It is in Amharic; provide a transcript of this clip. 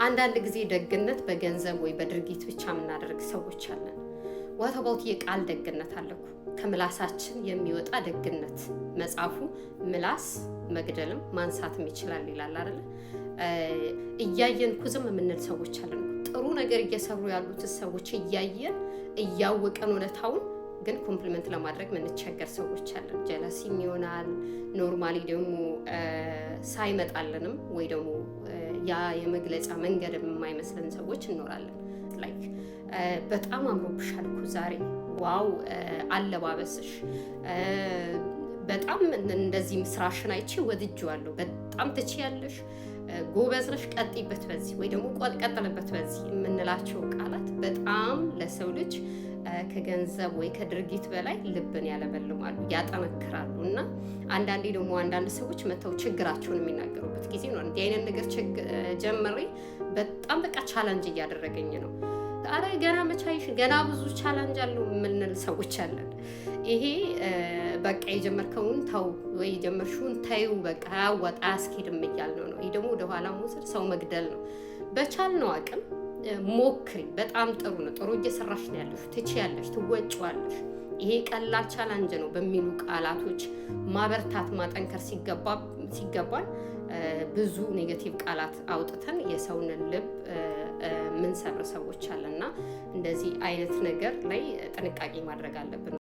አንዳንድ ጊዜ ደግነት በገንዘብ ወይ በድርጊት ብቻ የምናደርግ ሰዎች አለን። ዋት አባውት የቃል ደግነት አለኩ ከምላሳችን የሚወጣ ደግነት። መጽሐፉ ምላስ መግደልም ማንሳትም ይችላል ይላል አይደል? እያየን ዝም የምንል ሰዎች አለን። ጥሩ ነገር እየሰሩ ያሉት ሰዎች እያየን እያወቀን እውነታውን ግን ኮምፕሊመንት ለማድረግ ምንቸገር ሰዎች አለን። ጀለሲም ይሆናል ኖርማሊ ደግሞ ሳይመጣልንም ወይ ደግሞ ያ የመግለጫ መንገድ የማይመስለን ሰዎች እንኖራለን። ላይክ በጣም አምሮብሻል እኮ ዛሬ ዋው አለባበስሽ በጣም እንደዚህ ስራሽን አይቼ ወድጄዋለሁ፣ በጣም ትችያለሽ፣ ጎበዝ ነሽ፣ ቀጥይበት በዚህ ወይ ደግሞ ቀጥልበት በዚህ የምንላቸው ቃላት በጣም ለሰው ልጅ ከገንዘብ ወይ ከድርጊት በላይ ልብን ያለመልማሉ፣ ያጠነክራሉ። እና አንዳንዴ ደግሞ አንዳንድ ሰዎች መተው ችግራቸውን የሚናገሩበት ጊዜ ነው። እንዲህ አይነት ነገር ጀምሬ በጣም በቃ ቻላንጅ እያደረገኝ ነው፣ አረ ገና መቻይሽ ገና ብዙ ቻላንጅ አለው የምንል ሰዎች አለን። ይሄ በቃ የጀመርከውን ተው ወይ የጀመርሽውን ተይው በቃ ያዋጣ አያስኬድም እያልነው ነው። ይሄ ደግሞ ወደኋላ መውሰድ ሰው መግደል ነው። በቻልነው አቅም ሞክሪ። በጣም ጥሩ ነው። ጥሩ እየሰራሽ ነው ያለሽ፣ ትችያለሽ፣ ትወጪዋለሽ። ይሄ ቀላል ቻላንጅ ነው በሚሉ ቃላቶች ማበርታት ማጠንከር ሲገባን ብዙ ኔጌቲቭ ቃላት አውጥተን የሰውን ልብ ምንሰብር ሰዎች አለና እንደዚህ አይነት ነገር ላይ ጥንቃቄ ማድረግ አለብን።